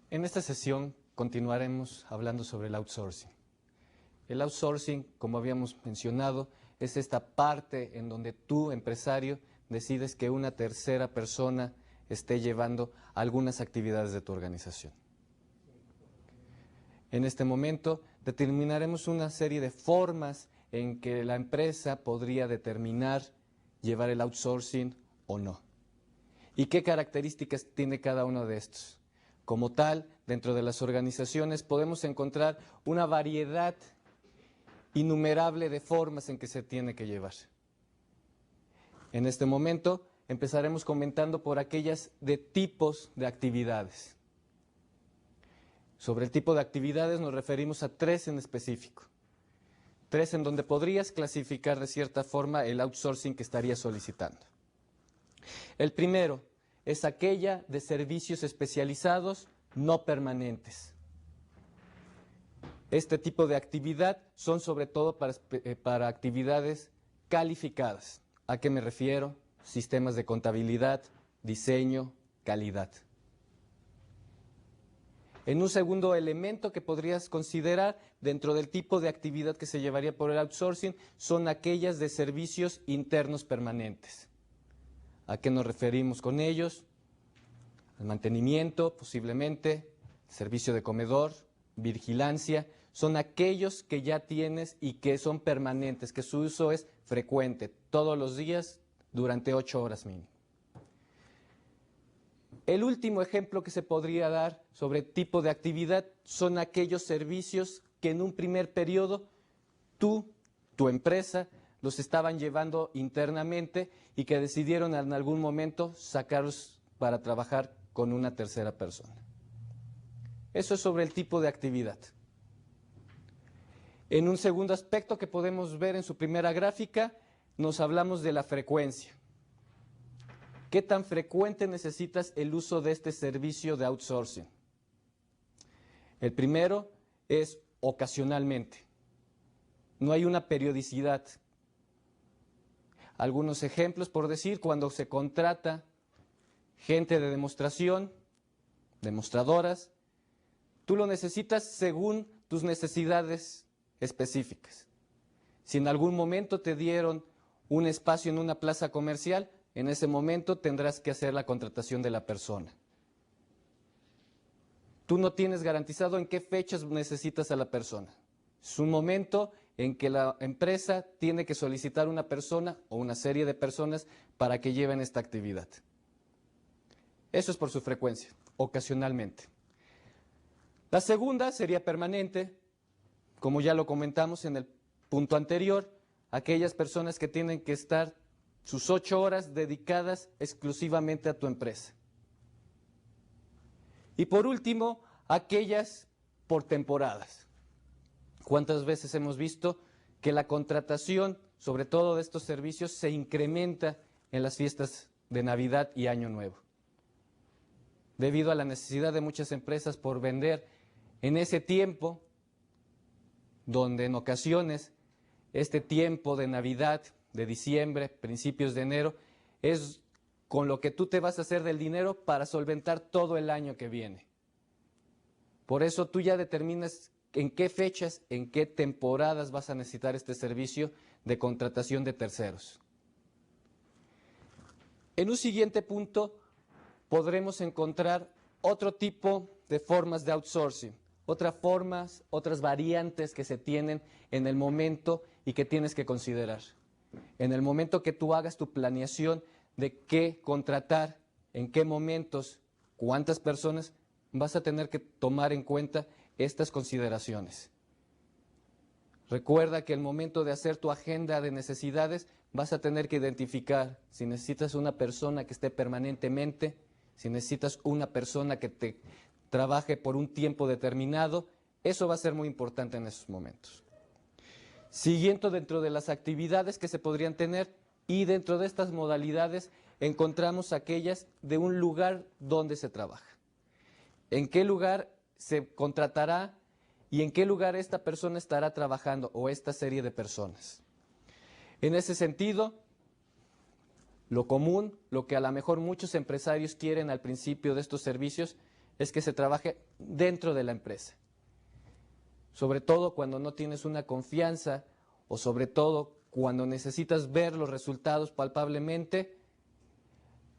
En esta sesión continuaremos hablando sobre el outsourcing. El outsourcing, como habíamos mencionado, es esta parte en donde tú, empresario, decides que una tercera persona esté llevando algunas actividades de tu organización. En este momento determinaremos una serie de formas en que la empresa podría determinar llevar el outsourcing o no. ¿Y qué características tiene cada uno de estos? Como tal, dentro de las organizaciones podemos encontrar una variedad innumerable de formas en que se tiene que llevar. En este momento empezaremos comentando por aquellas de tipos de actividades. Sobre el tipo de actividades nos referimos a tres en específico. Tres en donde podrías clasificar de cierta forma el outsourcing que estarías solicitando. El primero es aquella de servicios especializados no permanentes. Este tipo de actividad son sobre todo para actividades calificadas. ¿A qué me refiero? Sistemas de contabilidad, diseño, calidad. En un segundo elemento que podrías considerar dentro del tipo de actividad que se llevaría por el outsourcing son aquellas de servicios internos permanentes. ¿A qué nos referimos con ellos? Al mantenimiento, posiblemente, servicio de comedor, vigilancia, son aquellos que ya tienes y que son permanentes, que su uso es frecuente, todos los días, durante 8 horas mínimo. El último ejemplo que se podría dar sobre tipo de actividad son aquellos servicios que en un primer periodo tu empresa, los estaban llevando internamente y que decidieron en algún momento sacarlos para trabajar con una tercera persona. Eso es sobre el tipo de actividad. En un segundo aspecto que podemos ver en su primera gráfica, nos hablamos de la frecuencia. ¿Qué tan frecuente necesitas el uso de este servicio de outsourcing? El primero es ocasionalmente. No hay una periodicidad. Algunos ejemplos, por decir, cuando se contrata gente de demostración, demostradoras, tú lo necesitas según tus necesidades específicas. Si en algún momento te dieron un espacio en una plaza comercial, en ese momento tendrás que hacer la contratación de la persona. Tú no tienes garantizado en qué fechas necesitas a la persona. Es un momento en que la empresa tiene que solicitar una persona o una serie de personas para que lleven esta actividad. Eso es por su frecuencia, ocasionalmente. La segunda sería permanente, como ya lo comentamos en el punto anterior, aquellas personas que tienen que estar sus 8 horas dedicadas exclusivamente a tu empresa. Y por último, aquellas por temporadas. ¿Cuántas veces hemos visto que la contratación, sobre todo de estos servicios, se incrementa en las fiestas de Navidad y Año Nuevo? Debido a la necesidad de muchas empresas por vender en ese tiempo, donde en ocasiones este tiempo de Navidad, de diciembre, principios de enero, es con lo que tú te vas a hacer del dinero para solventar todo el año que viene. Por eso tú ya determinas en qué fechas, en qué temporadas vas a necesitar este servicio de contratación de terceros. En un siguiente punto podremos encontrar otro tipo de formas de outsourcing, otras variantes que se tienen en el momento y que tienes que considerar. En el momento que tú hagas tu planeación de qué contratar, en qué momentos, cuántas personas, vas a tener que tomar en cuenta estas consideraciones. Recuerda que al momento de hacer tu agenda de necesidades, vas a tener que identificar si necesitas una persona que esté permanentemente, si necesitas una persona que te trabaje por un tiempo determinado. Eso va a ser muy importante en esos momentos. Siguiendo dentro de las actividades que se podrían tener y dentro de estas modalidades encontramos aquellas de un lugar donde se trabaja. ¿En qué lugar se contratará y en qué lugar esta persona estará trabajando o esta serie de personas? En ese sentido, lo común, lo que a lo mejor muchos empresarios quieren al principio de estos servicios, es que se trabaje dentro de la empresa. Sobre todo cuando no tienes una confianza o sobre todo cuando necesitas ver los resultados palpablemente,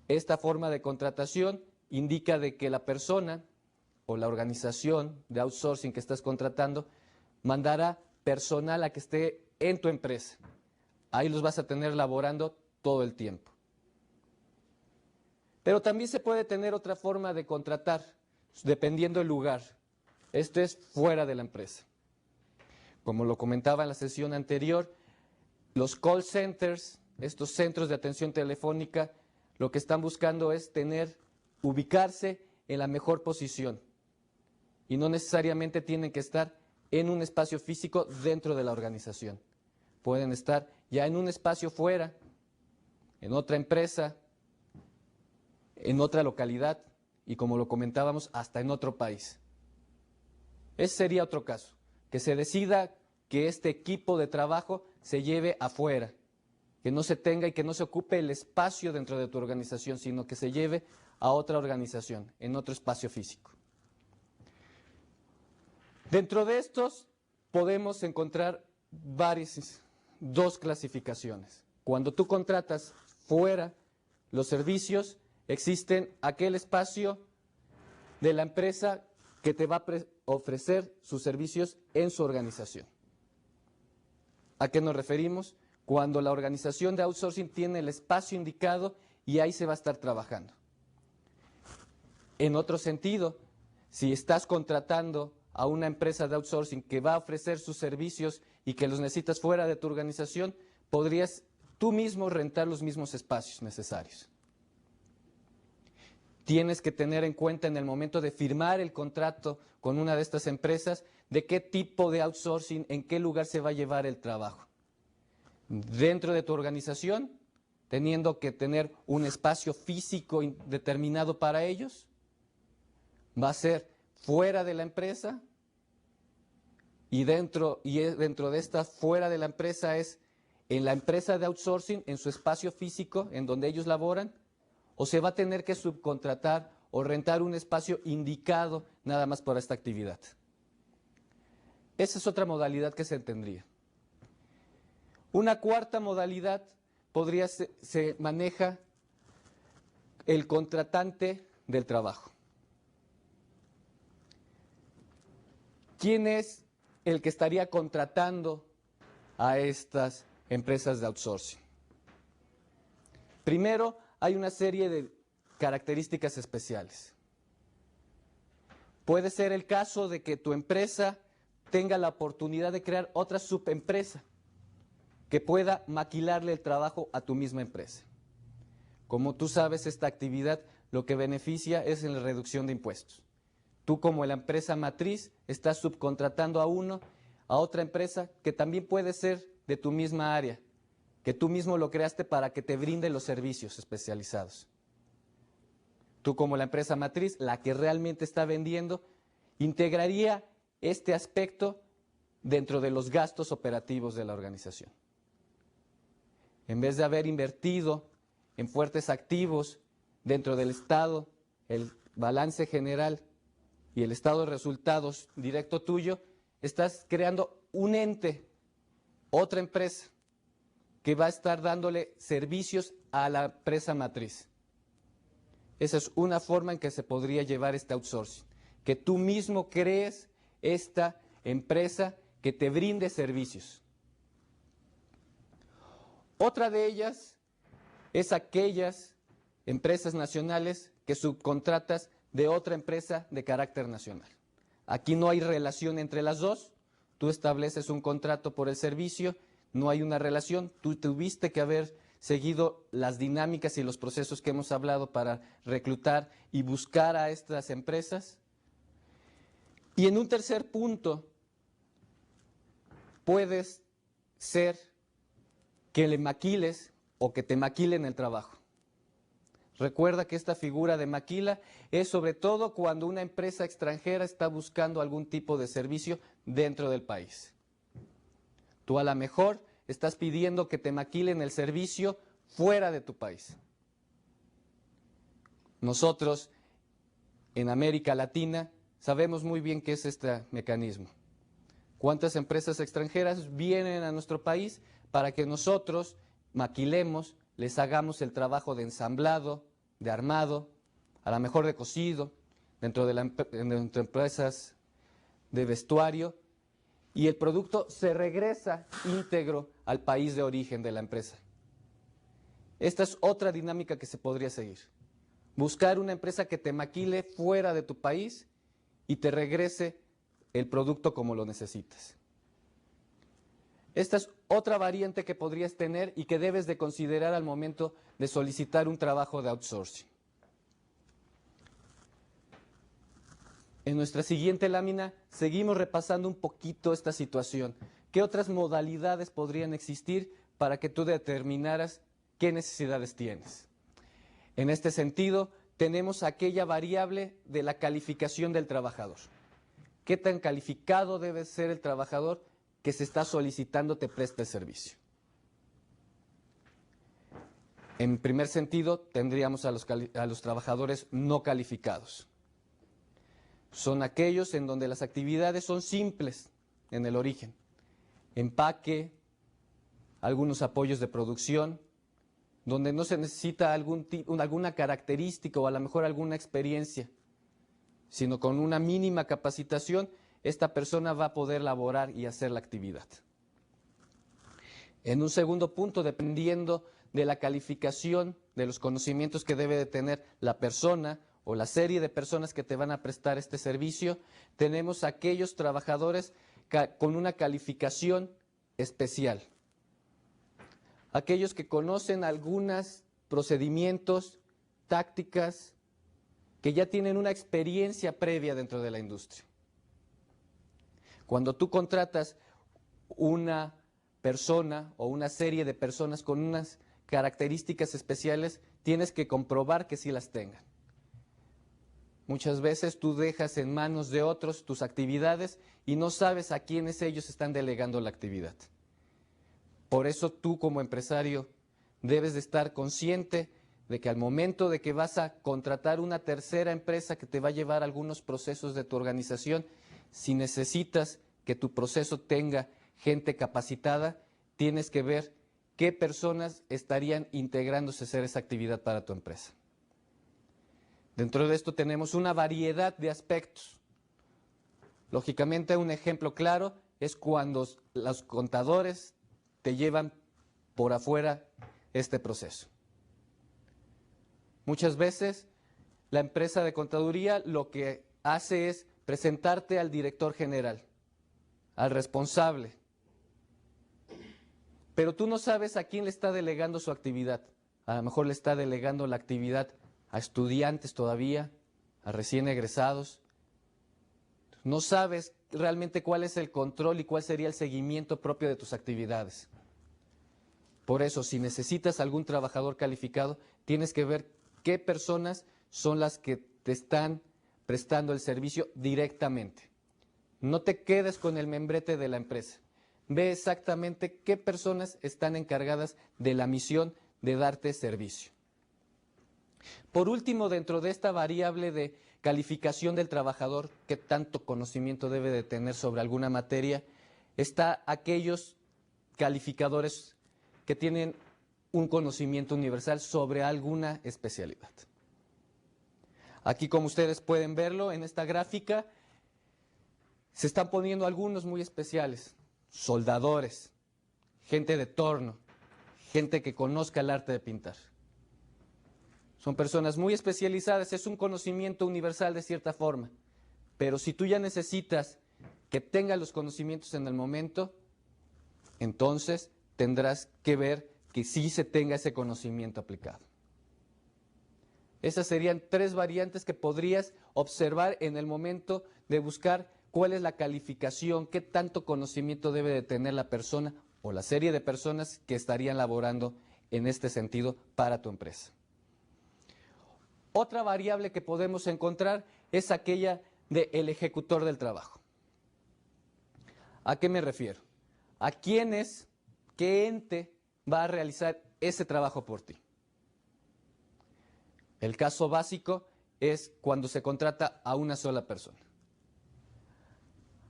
esta forma de contratación indica de que la persona o la organización de outsourcing que estás contratando mandará personal a que esté en tu empresa. Ahí los vas a tener laborando todo el tiempo. Pero también se puede tener otra forma de contratar, dependiendo del lugar. Esto es fuera de la empresa. Como lo comentaba en la sesión anterior, los call centers, estos centros de atención telefónica, lo que están buscando es ubicarse en la mejor posición. Y no necesariamente tienen que estar en un espacio físico dentro de la organización. Pueden estar ya en un espacio fuera, en otra empresa, en otra localidad y, como lo comentábamos, hasta en otro país. Ese sería otro caso, que se decida que este equipo de trabajo se lleve afuera, que no se tenga y que no se ocupe el espacio dentro de tu organización, sino que se lleve a otra organización, en otro espacio físico. Dentro de estos podemos encontrar dos clasificacionciones. Cuando tú contratas fuera los servicios, existen aquel espacio de la empresa que te va a ofrecer sus servicios en su organización. ¿A qué nos referimos? Cuando la organización de outsourcing tiene el espacio indicado y ahí se va a estar trabajando. En otro sentido, si estás contratando a una empresa de outsourcing que va a ofrecer sus servicios y que los necesitas fuera de tu organización, podrías tú mismo rentar los mismos espacios necesarios. Tienes que tener en cuenta en el momento de firmar el contrato con una de estas empresas de qué tipo de outsourcing, en qué lugar se va a llevar el trabajo. Dentro de tu organización, teniendo que tener un espacio físico determinado para ellos, va a ser fuera de la empresa y dentro de esta fuera de la empresa es en la empresa de outsourcing, en su espacio físico, en donde ellos laboran, o se va a tener que subcontratar o rentar un espacio indicado nada más para esta actividad. Esa es otra modalidad que se tendría. Una cuarta modalidad se maneja el contratante del trabajo. ¿Quién es el que estaría contratando a estas empresas de outsourcing? Primero, hay una serie de características especiales. Puede ser el caso de que tu empresa tenga la oportunidad de crear otra subempresa que pueda maquilarle el trabajo a tu misma empresa. Como tú sabes, esta actividad lo que beneficia es en la reducción de impuestos. Tú, como la empresa matriz, estás subcontratando a otra empresa que también puede ser de tu misma área, que tú mismo lo creaste para que te brinde los servicios especializados. Tú, como la empresa matriz, la que realmente está vendiendo, integraría este aspecto dentro de los gastos operativos de la organización. En vez de haber invertido en fuertes activos dentro del estado, el balance general y el estado de resultados directo tuyo, estás creando un ente, otra empresa, que va a estar dándole servicios a la empresa matriz. Esa es una forma en que se podría llevar este outsourcing, que tú mismo crees esta empresa que te brinde servicios. Otra de ellas es aquellas empresas nacionales que subcontratas de otra empresa de carácter nacional. Aquí no hay relación entre las dos, tú estableces un contrato por el servicio, no hay una relación, tú tuviste que haber seguido las dinámicas y los procesos que hemos hablado para reclutar y buscar a estas empresas. Y en un tercer punto, puedes ser que le maquiles o que te maquilen el trabajo. Recuerda que esta figura de maquila es sobre todo cuando una empresa extranjera está buscando algún tipo de servicio dentro del país. Tú a lo mejor estás pidiendo que te maquilen el servicio fuera de tu país. Nosotros, en América Latina, sabemos muy bien qué es este mecanismo. ¿Cuántas empresas extranjeras vienen a nuestro país para que nosotros maquilemos, les hagamos el trabajo de ensamblado, de armado, a lo mejor de cosido, dentro de empresas de vestuario, y el producto se regresa íntegro al país de origen de la empresa? Esta es otra dinámica que se podría seguir. Buscar una empresa que te maquile fuera de tu país y te regrese el producto como lo necesitas. Esta es otra variante que podrías tener y que debes de considerar al momento de solicitar un trabajo de outsourcing. En nuestra siguiente lámina seguimos repasando un poquito esta situación. ¿Qué otras modalidades podrían existir para que tú determinaras qué necesidades tienes? En este sentido, tenemos aquella variable de la calificación del trabajador. ¿Qué tan calificado debe ser el trabajador que se está solicitando te preste el servicio? En primer sentido, tendríamos a los trabajadores no calificados. Son aquellos en donde las actividades son simples en el origen. Empaque, algunos apoyos de producción, donde no se necesita alguna característica o a lo mejor alguna experiencia, sino con una mínima capacitación, esta persona va a poder laborar y hacer la actividad. En un segundo punto, dependiendo de la calificación, de los conocimientos que debe de tener la persona o la serie de personas que te van a prestar este servicio, tenemos aquellos trabajadores con una calificación especial. Aquellos que conocen algunos procedimientos, tácticas, que ya tienen una experiencia previa dentro de la industria. Cuando tú contratas una persona o una serie de personas con unas características especiales, tienes que comprobar que sí las tengan. Muchas veces tú dejas en manos de otros tus actividades y no sabes a quiénes ellos están delegando la actividad. Por eso tú como empresario debes de estar consciente de que al momento de que vas a contratar una tercera empresa que te va a llevar algunos procesos de tu organización, si necesitas que tu proceso tenga gente capacitada, tienes que ver qué personas estarían integrándose a hacer esa actividad para tu empresa. Dentro de esto tenemos una variedad de aspectos. Lógicamente, un ejemplo claro es cuando los contadores te llevan por afuera este proceso. Muchas veces la empresa de contaduría lo que hace es presentarte al director general, al responsable. Pero tú no sabes a quién le está delegando su actividad. A lo mejor le está delegando la actividad a estudiantes todavía, a recién egresados. No sabes realmente cuál es el control y cuál sería el seguimiento propio de tus actividades. Por eso, si necesitas algún trabajador calificado, tienes que ver qué personas son las que te están prestando el servicio directamente. No te quedes con el membrete de la empresa. Ve exactamente qué personas están encargadas de la misión de darte servicio. Por último, dentro de esta variable de calificación del trabajador, qué tanto conocimiento debe de tener sobre alguna materia, está aquellos calificadores que tienen un conocimiento universal sobre alguna especialidad. Aquí, como ustedes pueden verlo en esta gráfica, se están poniendo algunos muy especiales: soldadores, gente de torno, gente que conozca el arte de pintar. Son personas muy especializadas, es un conocimiento universal de cierta forma, pero si tú ya necesitas que tenga los conocimientos en el momento, entonces tendrás que ver que sí se tenga ese conocimiento aplicado. Esas serían tres variantes que podrías observar en el momento de buscar cuál es la calificación, qué tanto conocimiento debe de tener la persona o la serie de personas que estarían laborando en este sentido para tu empresa. Otra variable que podemos encontrar es aquella del ejecutor del trabajo. ¿A qué me refiero? ¿A quién es, qué ente va a realizar ese trabajo por ti? El caso básico es cuando se contrata a una sola persona.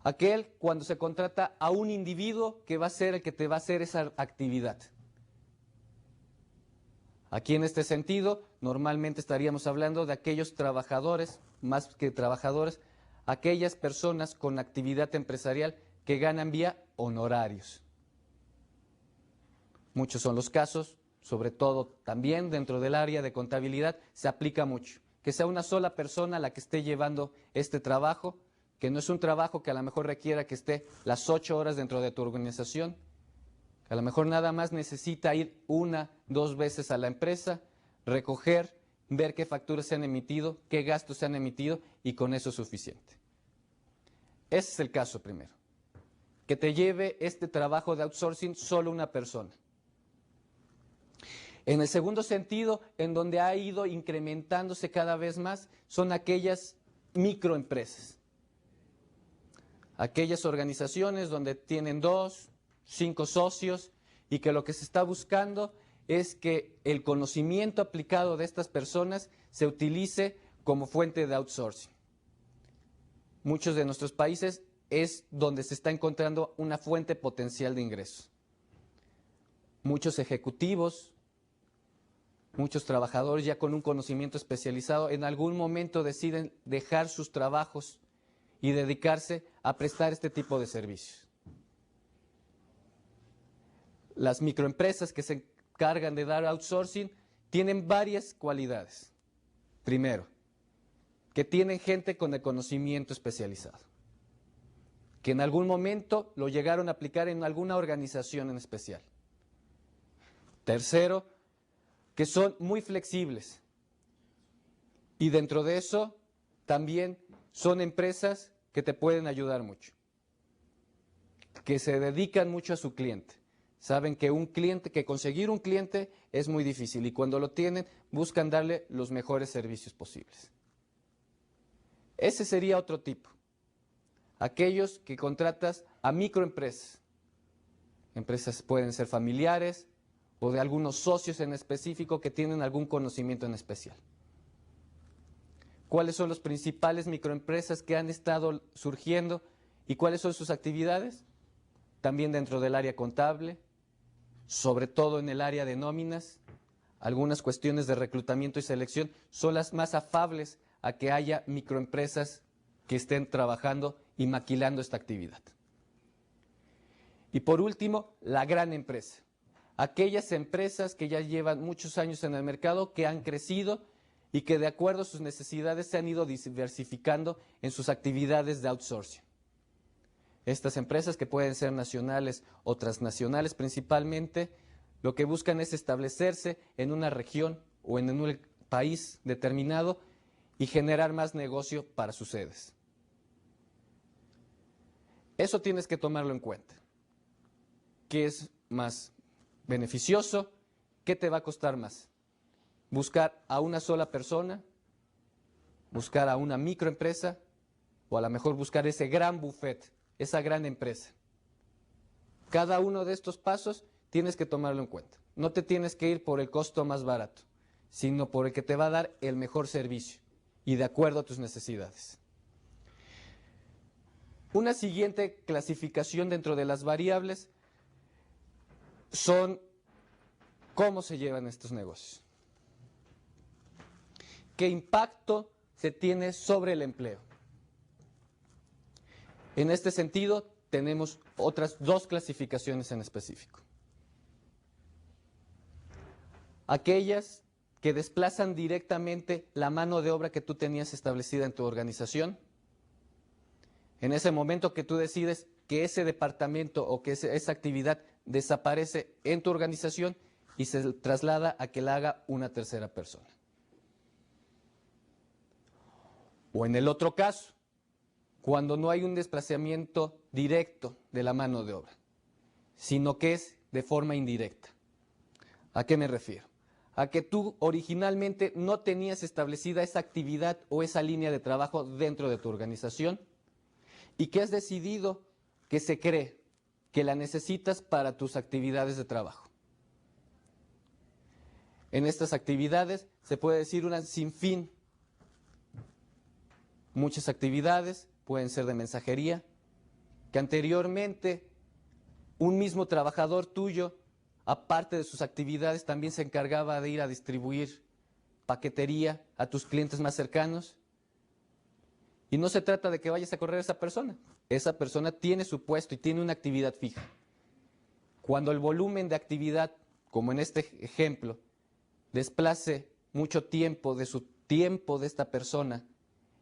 Aquel cuando se contrata a un individuo que va a ser el que te va a hacer esa actividad. Aquí en este sentido, normalmente estaríamos hablando de aquellos trabajadores, más que trabajadores, aquellas personas con actividad empresarial que ganan vía honorarios. Muchos son los casos, sobre todo también dentro del área de contabilidad, se aplica mucho. Que sea una sola persona la que esté llevando este trabajo, que no es un trabajo que a lo mejor requiera que esté las 8 horas dentro de tu organización, que a lo mejor nada más necesita ir 1, 2 veces a la empresa, recoger, ver qué facturas se han emitido, qué gastos se han emitido y con eso es suficiente. Ese es el caso primero, que te lleve este trabajo de outsourcing solo una persona. En el segundo sentido, en donde ha ido incrementándose cada vez más, son aquellas microempresas. Aquellas organizaciones donde tienen 2, 5 socios y que lo que se está buscando es que el conocimiento aplicado de estas personas se utilice como fuente de outsourcing. Muchos de nuestros países es donde se está encontrando una fuente potencial de ingresos. Muchos ejecutivos, muchos trabajadores ya con un conocimiento especializado en algún momento deciden dejar sus trabajos y dedicarse a prestar este tipo de servicios. Las microempresas que se encargan de dar outsourcing tienen varias cualidades. Primero, que tienen gente con el conocimiento especializado, que en algún momento lo llegaron a aplicar en alguna organización en especial. Tercero, que son muy flexibles y dentro de eso también son empresas que te pueden ayudar mucho, que se dedican mucho a su cliente. Saben que conseguir un cliente es muy difícil y cuando lo tienen buscan darle los mejores servicios posibles. Ese sería otro tipo. Aquellos que contratas a microempresas. Empresas pueden ser familiares o de algunos socios en específico que tienen algún conocimiento en especial. ¿Cuáles son las principales microempresas que han estado surgiendo y cuáles son sus actividades? También dentro del área contable, sobre todo en el área de nóminas, algunas cuestiones de reclutamiento y selección son las más afables a que haya microempresas que estén trabajando y maquilando esta actividad. Y por último, la gran empresa. Aquellas empresas que ya llevan muchos años en el mercado, que han crecido y que de acuerdo a sus necesidades se han ido diversificando en sus actividades de outsourcing. Estas empresas, que pueden ser nacionales o transnacionales principalmente, lo que buscan es establecerse en una región o en un país determinado y generar más negocio para sus sedes. Eso tienes que tomarlo en cuenta. ¿Qué es más beneficioso? ¿Qué te va a costar más? ¿Buscar a una sola persona? ¿Buscar a una microempresa? O a lo mejor buscar ese gran buffet, esa gran empresa. Cada uno de estos pasos tienes que tomarlo en cuenta. No te tienes que ir por el costo más barato, sino por el que te va a dar el mejor servicio y de acuerdo a tus necesidades. Una siguiente clasificación dentro de las variables son cómo se llevan estos negocios. ¿Qué impacto se tiene sobre el empleo? En este sentido, tenemos otras 2 clasificaciones en específico. Aquellas que desplazan directamente la mano de obra que tú tenías establecida en tu organización. En ese momento que tú decides que ese departamento o que esa actividad desaparece en tu organización y se traslada a que la haga una tercera persona. O en el otro caso, cuando no hay un desplazamiento directo de la mano de obra, sino que es de forma indirecta. ¿A qué me refiero? A que tú originalmente no tenías establecida esa actividad o esa línea de trabajo dentro de tu organización y que has decidido que se cree, que la necesitas para tus actividades de trabajo. En estas actividades se puede decir un sinfín muchas actividades, pueden ser de mensajería, que anteriormente un mismo trabajador tuyo, aparte de sus actividades, también se encargaba de ir a distribuir paquetería a tus clientes más cercanos. Y no se trata de que vayas a correr a esa persona. Esa persona tiene su puesto y tiene una actividad fija. Cuando el volumen de actividad, como en este ejemplo, desplace mucho tiempo de su tiempo de esta persona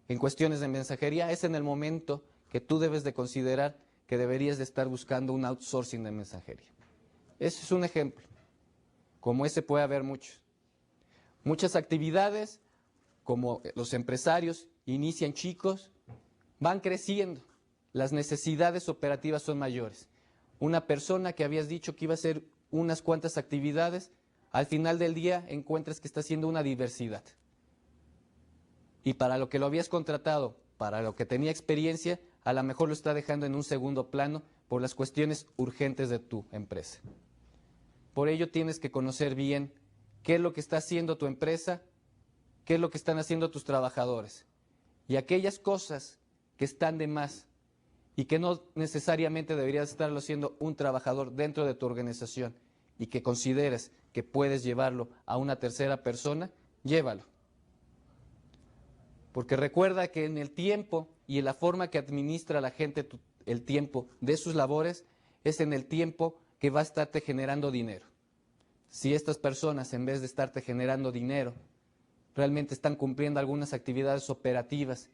en cuestiones de mensajería, es en el momento que tú debes de considerar que deberías de estar buscando un outsourcing de mensajería. Ese es un ejemplo. Como ese puede haber muchos. Muchas actividades, como los empresarios inician chicos, van creciendo. Las necesidades operativas son mayores. Una persona que habías dicho que iba a hacer unas cuantas actividades, al final del día encuentras que está haciendo una diversidad. Y para lo que lo habías contratado, para lo que tenía experiencia, a lo mejor lo está dejando en un segundo plano por las cuestiones urgentes de tu empresa. Por ello tienes que conocer bien qué es lo que está haciendo tu empresa, qué es lo que están haciendo tus trabajadores. Y aquellas cosas que están de más y que no necesariamente deberías estarlo haciendo un trabajador dentro de tu organización y que consideres que puedes llevarlo a una tercera persona, llévalo. Porque recuerda que en el tiempo y en la forma que administra la gente el tiempo de sus labores es en el tiempo que va a estarte generando dinero. Si estas personas, en vez de estarte generando dinero, realmente están cumpliendo algunas actividades operativas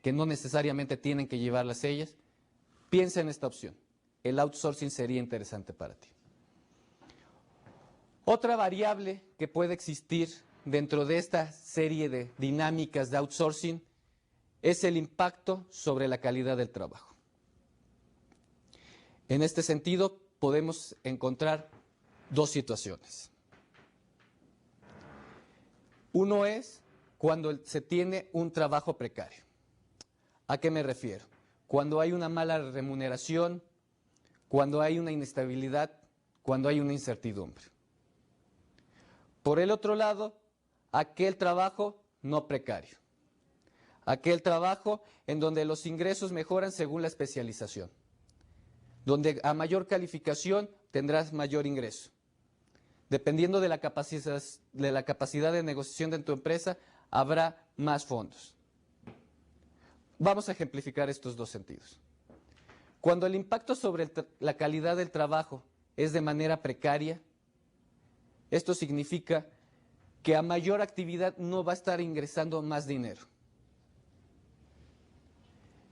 que no necesariamente tienen que llevarlas ellas, piensa en esta opción. El outsourcing sería interesante para ti. Otra variable que puede existir dentro de esta serie de dinámicas de outsourcing es el impacto sobre la calidad del trabajo. En este sentido, podemos encontrar dos situaciones. Uno es cuando se tiene un trabajo precario. ¿A qué me refiero? Cuando hay una mala remuneración, cuando hay una inestabilidad, cuando hay una incertidumbre. Por el otro lado, aquel trabajo no precario. Aquel trabajo en donde los ingresos mejoran según la especialización. Donde a mayor calificación tendrás mayor ingreso. Dependiendo de la capacidad de negociación de tu empresa, habrá más fondos. Vamos a ejemplificar estos dos sentidos. Cuando el impacto sobre la calidad del trabajo es de manera precaria, esto significa que a mayor actividad no va a estar ingresando más dinero.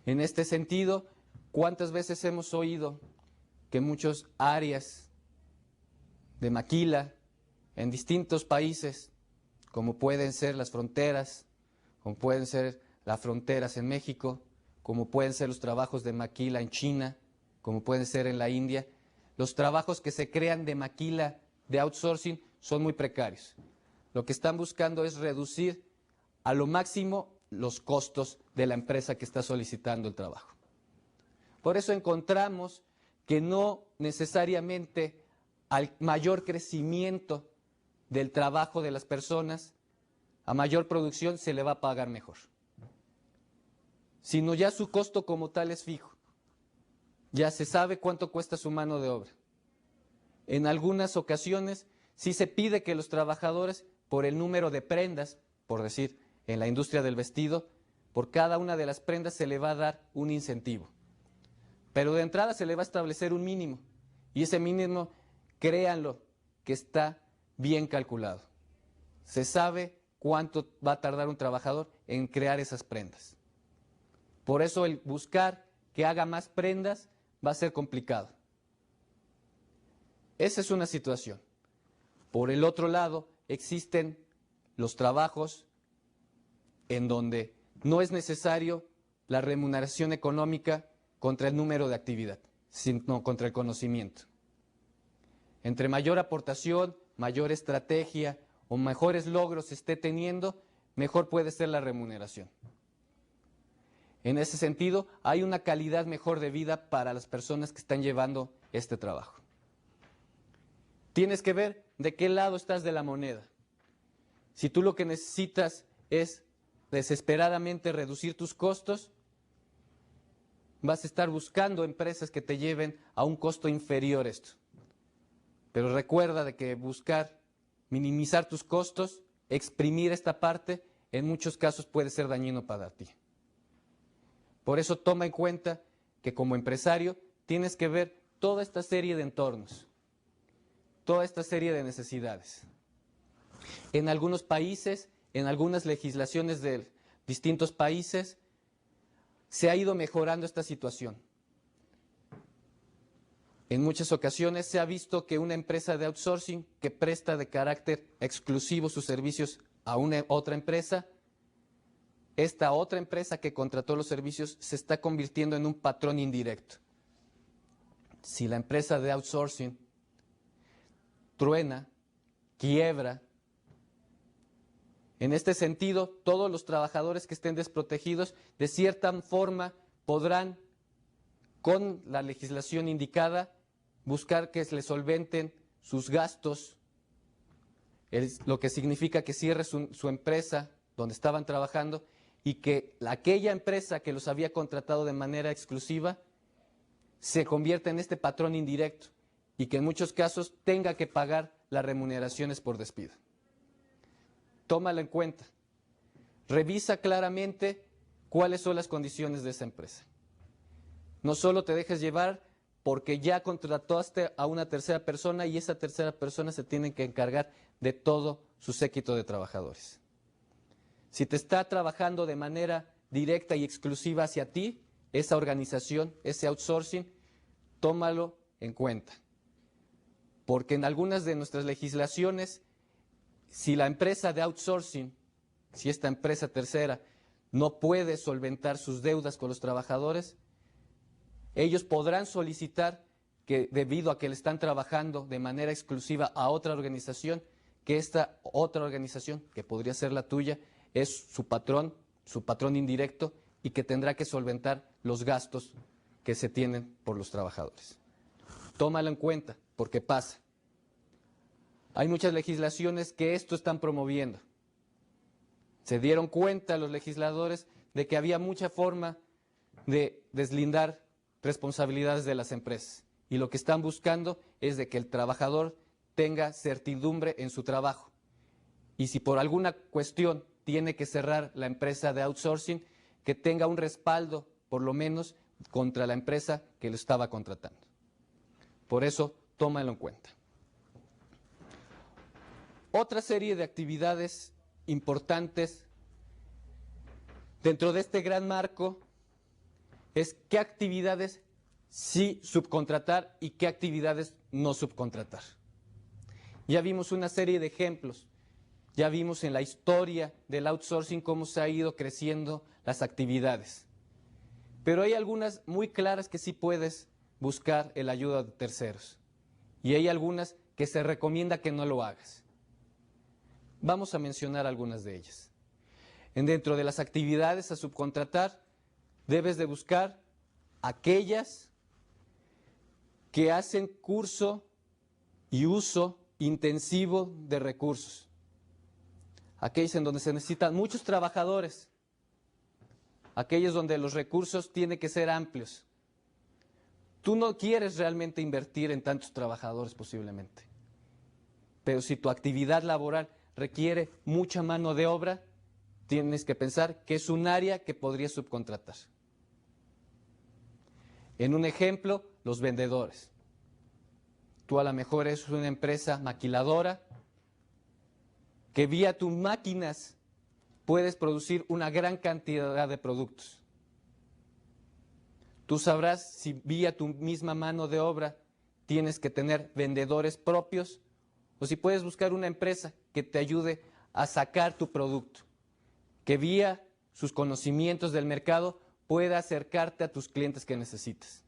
En este sentido, ¿cuántas veces hemos oído que muchas áreas de maquila en distintos países, como pueden ser las fronteras, como pueden ser las fronteras en México, como pueden ser los trabajos de maquila en China, como pueden ser en la India, los trabajos que se crean de maquila, de outsourcing, son muy precarios. Lo que están buscando es reducir a lo máximo los costos de la empresa que está solicitando el trabajo. Por eso encontramos que no necesariamente al mayor crecimiento del trabajo de las personas, a mayor producción se le va a pagar mejor, sino ya su costo como tal es fijo. Ya se sabe cuánto cuesta su mano de obra. En algunas ocasiones sí se pide que los trabajadores, por el número de prendas, por decir, en la industria del vestido, por cada una de las prendas se le va a dar un incentivo. Pero de entrada se le va a establecer un mínimo, y ese mínimo, créanlo, que está bien calculado. Se sabe cuánto va a tardar un trabajador en crear esas prendas. Por eso el buscar que haga más prendas va a ser complicado. Esa es una situación. Por el otro lado, existen los trabajos en donde no es necesario la remuneración económica contra el número de actividad, sino contra el conocimiento. Entre mayor aportación, mayor estrategia o mejores logros se esté teniendo, mejor puede ser la remuneración. En ese sentido, hay una calidad mejor de vida para las personas que están llevando este trabajo. Tienes que ver de qué lado estás de la moneda. Si tú lo que necesitas es desesperadamente reducir tus costos, vas a estar buscando empresas que te lleven a un costo inferior a esto. Pero recuerda de que buscar minimizar tus costos, exprimir esta parte, en muchos casos puede ser dañino para ti. Por eso toma en cuenta que como empresario tienes que ver toda esta serie de entornos, toda esta serie de necesidades. En algunos países, en algunas legislaciones de distintos países, se ha ido mejorando esta situación. En muchas ocasiones se ha visto que una empresa de outsourcing que presta de carácter exclusivo sus servicios a una otra empresa, esta otra empresa que contrató los servicios se está convirtiendo en un patrón indirecto. Si la empresa de outsourcing truena, quiebra, en este sentido, todos los trabajadores que estén desprotegidos, de cierta forma, podrán, con la legislación indicada, buscar que se les solventen sus gastos, lo que significa que cierre su empresa donde estaban trabajando y que aquella empresa que los había contratado de manera exclusiva se convierta en este patrón indirecto y que en muchos casos tenga que pagar las remuneraciones por despido. Tómalo en cuenta. Revisa claramente cuáles son las condiciones de esa empresa. No solo te dejes llevar porque ya contrataste a una tercera persona y esa tercera persona se tiene que encargar de todo su séquito de trabajadores. Si te está trabajando de manera directa y exclusiva hacia ti, esa organización, ese outsourcing, tómalo en cuenta. Porque en algunas de nuestras legislaciones, si la empresa de outsourcing, si esta empresa tercera no puede solventar sus deudas con los trabajadores, ellos podrán solicitar que debido a que le están trabajando de manera exclusiva a otra organización, que esta otra organización, que podría ser la tuya, es su patrón indirecto y que tendrá que solventar los gastos que se tienen por los trabajadores. Tómalo en cuenta, porque pasa. Hay muchas legislaciones que esto están promoviendo. Se dieron cuenta los legisladores de que había mucha forma de deslindar responsabilidades de las empresas. Y lo que están buscando es de que el trabajador tenga certidumbre en su trabajo. Y si por alguna cuestión tiene que cerrar la empresa de outsourcing, que tenga un respaldo, por lo menos, contra la empresa que lo estaba contratando. Por eso, tómalo en cuenta. Otra serie de actividades importantes dentro de este gran marco es qué actividades sí subcontratar y qué actividades no subcontratar. Ya vimos una serie de ejemplos, ya vimos en la historia del outsourcing cómo se ha ido creciendo las actividades. Pero hay algunas muy claras que sí puedes buscar la ayuda de terceros y hay algunas que se recomienda que no lo hagas. Vamos a mencionar algunas de ellas. Dentro de las actividades a subcontratar, debes de buscar aquellas que hacen curso y uso intensivo de recursos. Aquellas en donde se necesitan muchos trabajadores. Aquellos donde los recursos tienen que ser amplios. Tú no quieres realmente invertir en tantos trabajadores posiblemente. Pero si tu actividad laboral requiere mucha mano de obra, tienes que pensar que es un área que podrías subcontratar. En un ejemplo, los vendedores. Tú a lo mejor eres una empresa maquiladora que vía tus máquinas puedes producir una gran cantidad de productos. Tú sabrás si vía tu misma mano de obra tienes que tener vendedores propios o si puedes buscar una empresa que te ayude a sacar tu producto, que vía sus conocimientos del mercado pueda acercarte a tus clientes que necesitas.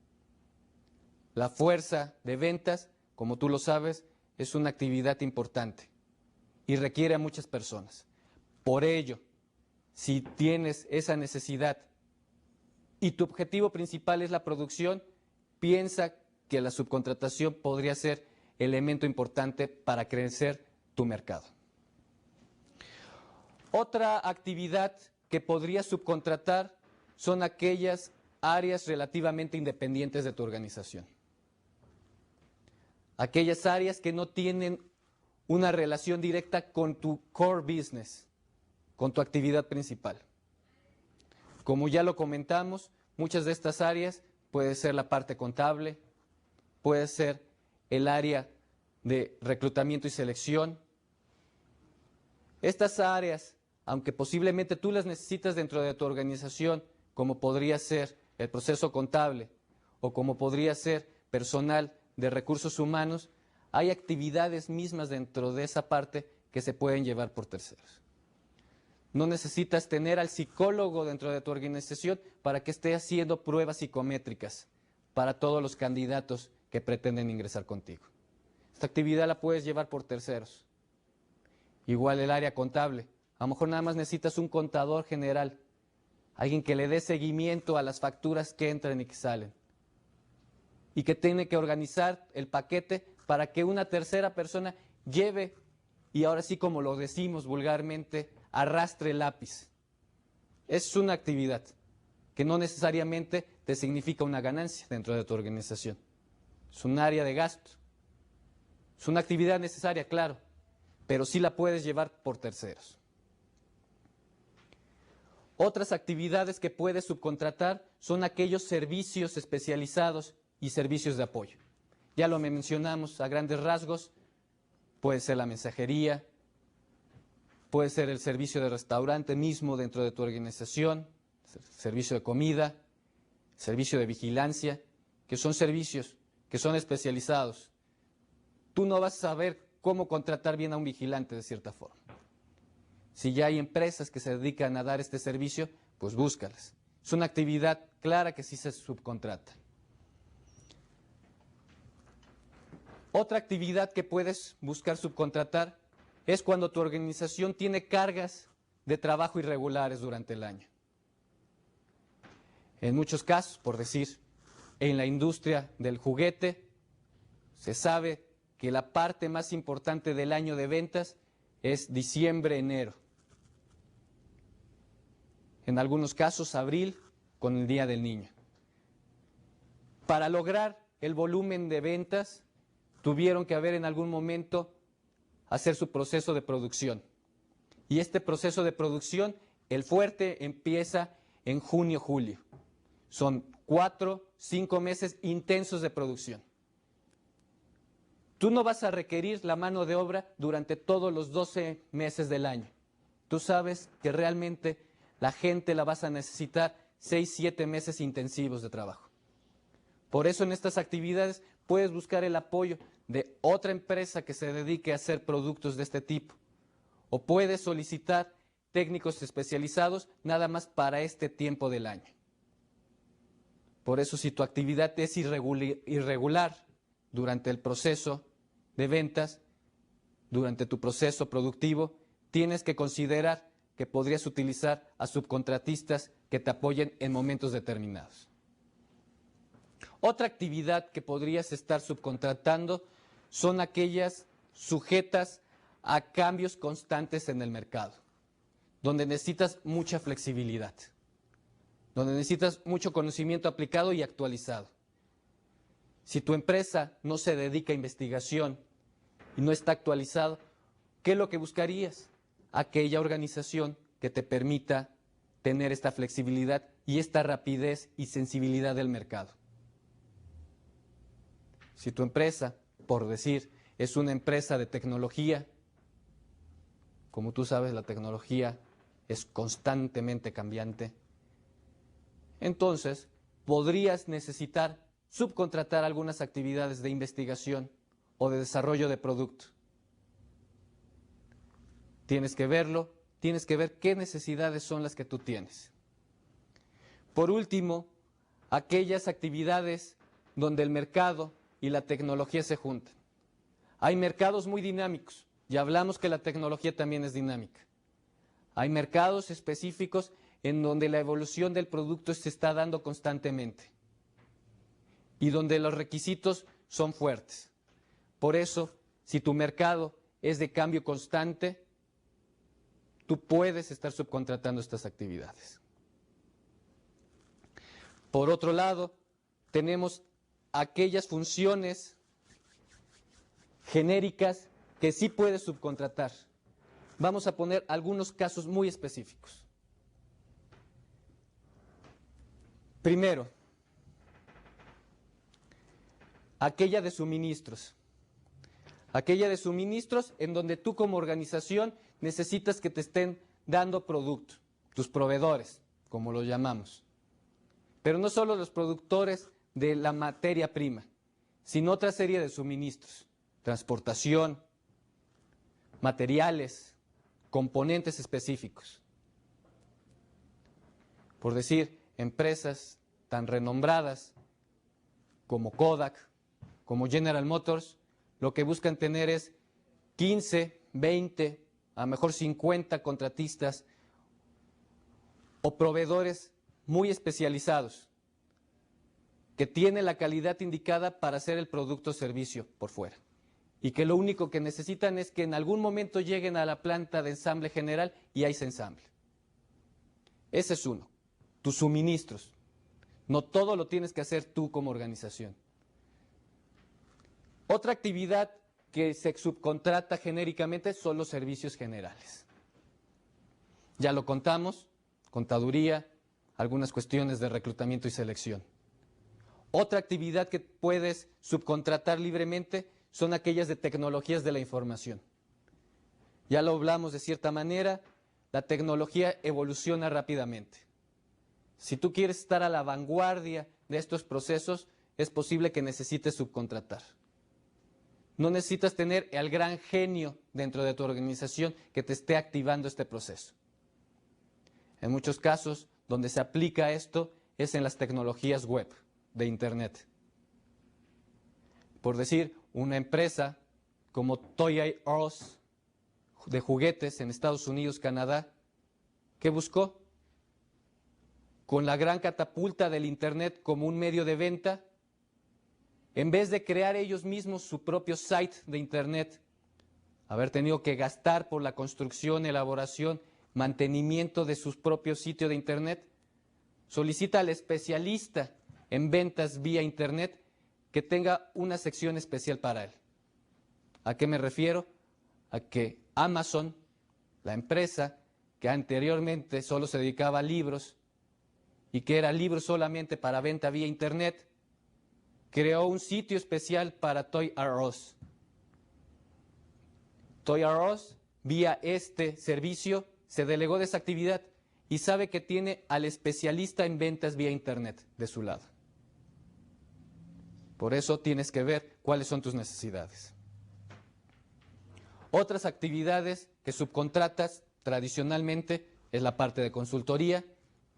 La fuerza de ventas, como tú lo sabes, es una actividad importante y requiere a muchas personas. Por ello, si tienes esa necesidad y tu objetivo principal es la producción, piensa que la subcontratación podría ser elemento importante para crecer tu mercado. Otra actividad que podrías subcontratar son aquellas áreas relativamente independientes de tu organización. Aquellas áreas que no tienen una relación directa con tu core business, con tu actividad principal. Como ya lo comentamos, muchas de estas áreas puede ser la parte contable, puede ser el área de reclutamiento y selección. Estas áreas, aunque posiblemente tú las necesitas dentro de tu organización, como podría ser el proceso contable o como podría ser personal de recursos humanos, hay actividades mismas dentro de esa parte que se pueden llevar por terceros. No necesitas tener al psicólogo dentro de tu organización para que esté haciendo pruebas psicométricas para todos los candidatos que pretenden ingresar contigo. Esta actividad la puedes llevar por terceros. Igual el área contable. A lo mejor nada más necesitas un contador general, alguien que le dé seguimiento a las facturas que entran y que salen, y que tiene que organizar el paquete para que una tercera persona lleve, y ahora sí, como lo decimos vulgarmente, arrastre el lápiz. Es una actividad que no necesariamente te significa una ganancia dentro de tu organización. Es un área de gasto. Es una actividad necesaria, claro, pero sí la puedes llevar por terceros. Otras actividades que puedes subcontratar son aquellos servicios especializados y servicios de apoyo. Ya lo mencionamos a grandes rasgos, puede ser la mensajería, puede ser el servicio de restaurante mismo dentro de tu organización, servicio de comida, servicio de vigilancia, que son servicios que son especializados. Tú no vas a saber cómo contratar bien a un vigilante de cierta forma. Si ya hay empresas que se dedican a dar este servicio, pues búscalas. Es una actividad clara que sí se subcontrata. Otra actividad que puedes buscar subcontratar es cuando tu organización tiene cargas de trabajo irregulares durante el año. En muchos casos, por decir, en la industria del juguete, se sabe que la parte más importante del año de ventas es diciembre, enero. En algunos casos, abril, con el Día del Niño. Para lograr el volumen de ventas, tuvieron que haber en algún momento hacer su proceso de producción. Y este proceso de producción, el fuerte empieza en junio, julio. Son 4, 5 meses intensos de producción. Tú no vas a requerir la mano de obra durante todos los 12 meses del año. Tú sabes que realmente la gente la vas a necesitar 6, 7 meses intensivos de trabajo. Por eso en estas actividades puedes buscar el apoyo de otra empresa que se dedique a hacer productos de este tipo. O puedes solicitar técnicos especializados nada más para este tiempo del año. Por eso si tu actividad es irregular durante el proceso de ventas, durante tu proceso productivo, tienes que considerar que podrías utilizar a subcontratistas que te apoyen en momentos determinados. Otra actividad que podrías estar subcontratando son aquellas sujetas a cambios constantes en el mercado, donde necesitas mucha flexibilidad, donde necesitas mucho conocimiento aplicado y actualizado. Si tu empresa no se dedica a investigación y no está actualizado, ¿qué es lo que buscarías? Aquella organización que te permita tener esta flexibilidad y esta rapidez y sensibilidad del mercado. Si tu empresa, por decir, es una empresa de tecnología, como tú sabes, la tecnología es constantemente cambiante, entonces podrías necesitar subcontratar algunas actividades de investigación o de desarrollo de producto. Tienes que verlo, tienes que ver qué necesidades son las que tú tienes. Por último, aquellas actividades donde el mercado y la tecnología se juntan. Hay mercados muy dinámicos, ya hablamos que la tecnología también es dinámica. Hay mercados específicos en donde la evolución del producto se está dando constantemente y donde los requisitos son fuertes. Por eso, si tu mercado es de cambio constante, tú puedes estar subcontratando estas actividades. Por otro lado, tenemos aquellas funciones genéricas que sí puedes subcontratar. Vamos a poner algunos casos muy específicos. Primero, aquella de suministros. Aquella de suministros en donde tú como organización necesitas que te estén dando producto, tus proveedores, como los llamamos. Pero no solo los productores de la materia prima, sino otra serie de suministros, transportación, materiales, componentes específicos. Por decir, empresas tan renombradas como Kodak, como General Motors, lo que buscan tener es 15, 20, a lo mejor 50 contratistas o proveedores muy especializados que tienen la calidad indicada para hacer el producto o servicio por fuera y que lo único que necesitan es que en algún momento lleguen a la planta de ensamble general y ahí se ensamble. Ese es uno, tus suministros. No todo lo tienes que hacer tú como organización. Otra actividad que se subcontrata genéricamente son los servicios generales. Ya lo contamos, contaduría, algunas cuestiones de reclutamiento y selección. Otra actividad que puedes subcontratar libremente son aquellas de tecnologías de la información. Ya lo hablamos de cierta manera, la tecnología evoluciona rápidamente. Si tú quieres estar a la vanguardia de estos procesos, es posible que necesites subcontratar. No necesitas tener al gran genio dentro de tu organización que te esté activando este proceso. En muchos casos, donde se aplica esto es en las tecnologías web de Internet. Por decir, una empresa como Toys R Us de juguetes en Estados Unidos, Canadá, ¿qué buscó? Con la gran catapulta del Internet como un medio de venta, en vez de crear ellos mismos su propio site de Internet, haber tenido que gastar por la construcción, elaboración, mantenimiento de su propio sitio de Internet, solicita al especialista en ventas vía Internet que tenga una sección especial para él. ¿A qué me refiero? A que Amazon, la empresa que anteriormente solo se dedicaba a libros y que era libros solamente para venta vía Internet, creó un sitio especial para Toys R Us. Toys R Us, vía este servicio, se delegó de esa actividad y sabe que tiene al especialista en ventas vía Internet de su lado. Por eso tienes que ver cuáles son tus necesidades. Otras actividades que subcontratas tradicionalmente es la parte de consultoría.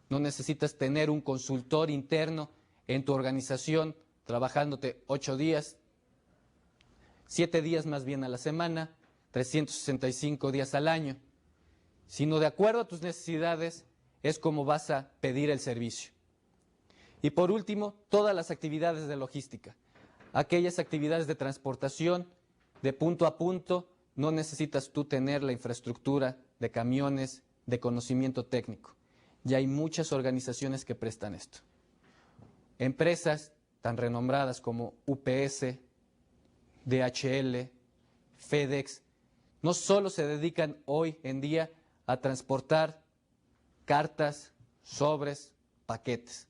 No necesitas tener un consultor interno en tu organización trabajándote 8 días, 7 días más bien a la semana, 365 días al año, sino de acuerdo a tus necesidades es como vas a pedir el servicio. Y por último, todas las actividades de logística, aquellas actividades de transportación de punto a punto, no necesitas tú tener la infraestructura de camiones, de conocimiento técnico. Ya hay muchas organizaciones que prestan esto. Empresas tan renombradas como UPS, DHL, FedEx, no solo se dedican hoy en día a transportar cartas, sobres, paquetes,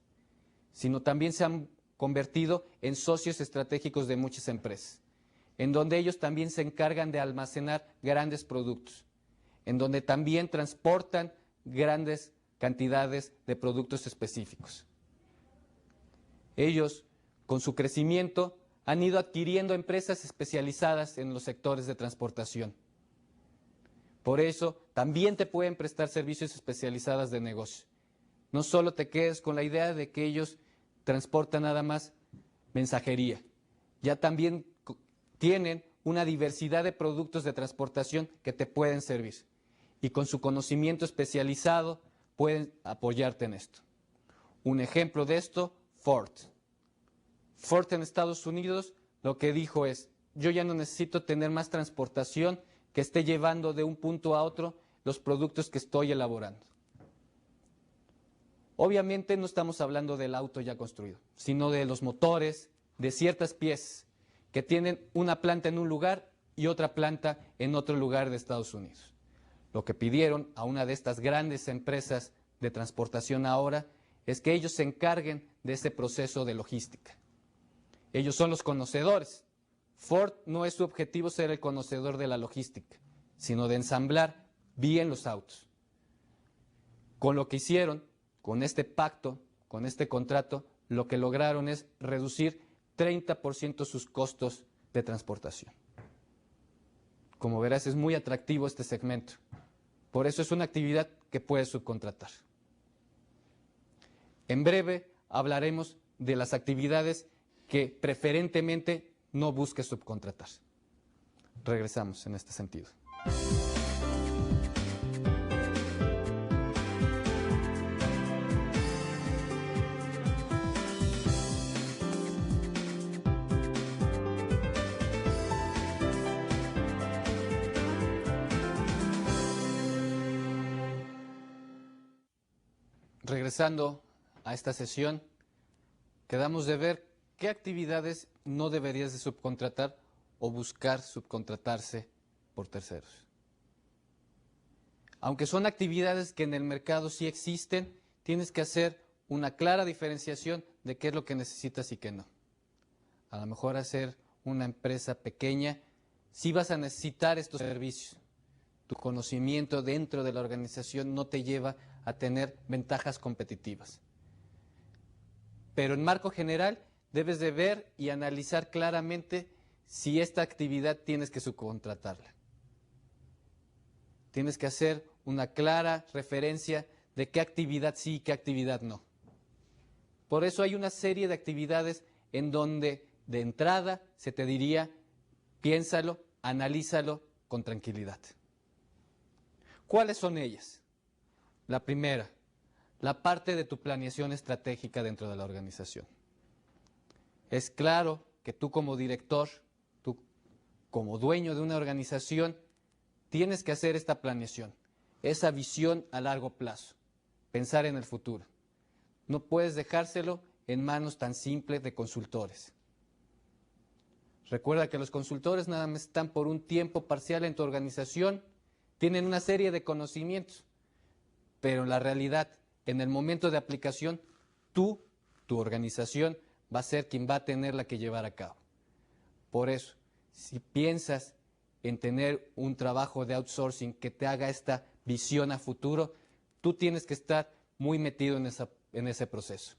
sino también se han convertido en socios estratégicos de muchas empresas, en donde ellos también se encargan de almacenar grandes productos, en donde también transportan grandes cantidades de productos específicos. Ellos, con su crecimiento, han ido adquiriendo empresas especializadas en los sectores de transportación. Por eso, también te pueden prestar servicios especializados de negocio. No solo te quedes con la idea de que ellos transportan nada más mensajería. Ya también tienen una diversidad de productos de transportación que te pueden servir. Y con su conocimiento especializado pueden apoyarte en esto. Un ejemplo de esto, Ford. Ford en Estados Unidos lo que dijo es, yo ya no necesito tener más transportación que esté llevando de un punto a otro los productos que estoy elaborando. Obviamente no estamos hablando del auto ya construido, sino de los motores, de ciertas piezas que tienen una planta en un lugar y otra planta en otro lugar de Estados Unidos. Lo que pidieron a una de estas grandes empresas de transportación ahora es que ellos se encarguen de ese proceso de logística. Ellos son los conocedores. Ford no es su objetivo ser el conocedor de la logística, sino de ensamblar bien los autos. Con lo que hicieron, con este pacto, con este contrato, lo que lograron es reducir 30% sus costos de transportación. Como verás, es muy atractivo este segmento. Por eso es una actividad que puedes subcontratar. En breve hablaremos de las actividades que preferentemente no busques subcontratar. Regresamos en este sentido. Regresando a esta sesión, quedamos de ver qué actividades no deberías de subcontratar o buscar subcontratarse por terceros. Aunque son actividades que en el mercado sí existen, tienes que hacer una clara diferenciación de qué es lo que necesitas y qué no. A lo mejor hacer una empresa pequeña, sí vas a necesitar estos servicios. Tu conocimiento dentro de la organización no te lleva a tener ventajas competitivas. Pero en marco general debes de ver y analizar claramente si esta actividad tienes que subcontratarla. Tienes que hacer una clara referencia de qué actividad sí y qué actividad no. Por eso hay una serie de actividades en donde de entrada se te diría, piénsalo, analízalo con tranquilidad. ¿Cuáles son ellas? La primera, la parte de tu planeación estratégica dentro de la organización. Es claro que tú como director, tú como dueño de una organización, tienes que hacer esta planeación, esa visión a largo plazo, pensar en el futuro. No puedes dejárselo en manos tan simples de consultores. Recuerda que los consultores nada más están por un tiempo parcial en tu organización, tienen una serie de conocimientos, pero en la realidad, en el momento de aplicación, tú, tu organización, va a ser quien va a tenerla que llevar a cabo. Por eso, si piensas en tener un trabajo de outsourcing que te haga esta visión a futuro, tú tienes que estar muy metido en ese proceso.